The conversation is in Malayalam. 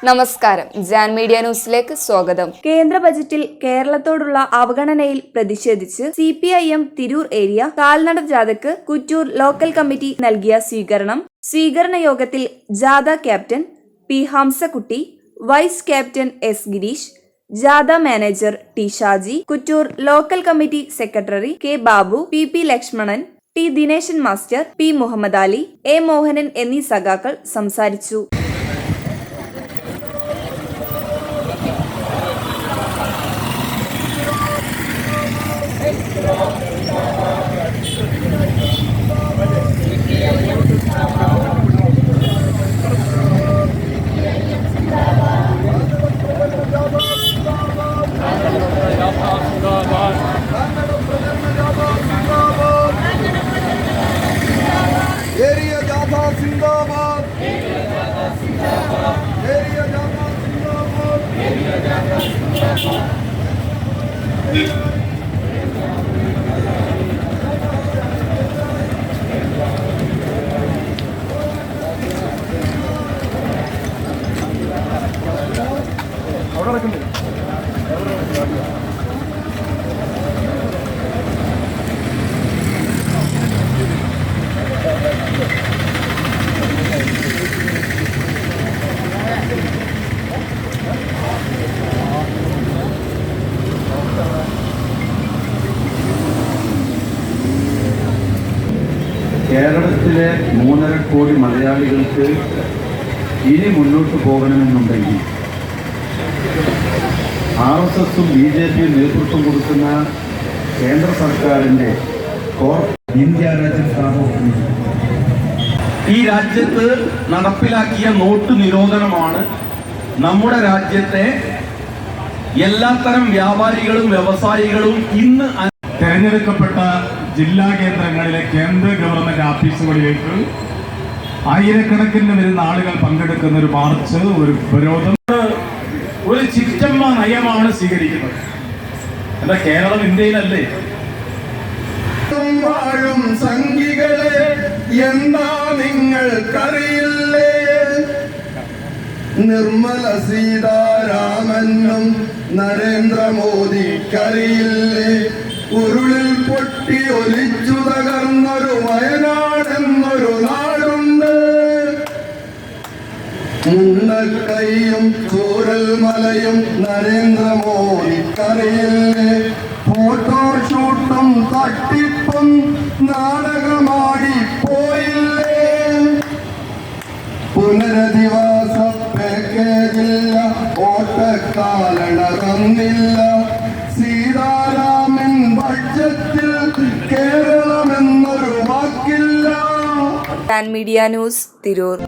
നമസ്കാരം, ജാൻ മീഡിയ ന്യൂസിലേക്ക് സ്വാഗതം. കേന്ദ്ര ബജറ്റിൽ കേരളത്തോടുള്ള അവഗണനയിൽ പ്രതിഷേധിച്ച് CPIM തിരൂർ ഏരിയ കാൽനട ജാഥയ്ക്ക് കുറ്റൂർ ലോക്കൽ കമ്മിറ്റി നൽകിയ സ്വീകരണ യോഗത്തിൽ ജാഥ captain P Hamsakutty, vice captain S Gireesh, ജാഥ manager T Shaji, Kuttoor local committee secretary K Babu, PP Lakshmanan, T Dineshan master, P Muhammad Ali, A Mohanan എന്നീ സഖാക്കൾ സംസാരിച്ചു. Area Jatha Zindabad. Area Jatha Zindabad. Area Jatha Zindabad. Area Jatha Zindabad. അവിടെ നടക്കുന്നുണ്ട്. കേരളത്തിലെ 3.5 കോടി മലയാളികൾക്ക് ഇനി മുന്നോട്ട് പോകണമെന്നുണ്ടെങ്കിൽ RSSും BJPയും നേതൃത്വം കൊടുക്കുന്ന കേന്ദ്ര സർക്കാരിൻ്റെ ഇന്ത്യ രാജ്യം സ്ഥാപനം ഈ രാജ്യത്ത് നടപ്പിലാക്കിയ നോട്ട് നിരോധനമാണ് നമ്മുടെ രാജ്യത്തെ എല്ലാത്തരം വ്യാപാരികളും വ്യവസായികളും ഇന്ന് തെരഞ്ഞെടുക്കപ്പെട്ട ജില്ലാ കേന്ദ്രങ്ങളിലെ കേന്ദ്ര ഗവൺമെന്റ് ഓഫീസുകളിലേക്ക് ആയിരക്കണക്കിന് വരുന്ന ആളുകൾ പങ്കെടുക്കുന്ന ഒരു മാർച്ച്, ഒരു ഉപരോധം, ഒരു ചിറ്റമ്മ നയമാണ് സ്വീകരിക്കുന്നത്. എന്താ, കേരളം ഇന്ത്യയിലല്ലേ? വാഴും സംഘികളെ എന്താ നിങ്ങൾക്കറിയില്ലേ? നിർമ്മല സീതാരാമനും നരേന്ദ്രമോദിക്കറിയില്ലേ? ഉരുളിൽ പൊട്ടി ഒലിച്ചു തകർന്നൊരു വയനാടെന്നൊരു നാടുണ്ട്. മുണ്ടക്കൈയും ചൂരൽ മലയും നരേന്ദ്രമോദിക്കറിയില്ലേ? ഫോട്ടോഷൂട്ടും തട്ടിപ്പും നാടകമാടി പോയില്ലേ? പുനരധിവാസ പാക്കേജില്ല, ഓട്ടക്കാലണ തന്നില്ല. സീതാരാമൻ ബഡ്ജറ്റിൽ കേരളമെന്നൊരു വാക്കില്ല. Jan media news, Tirur.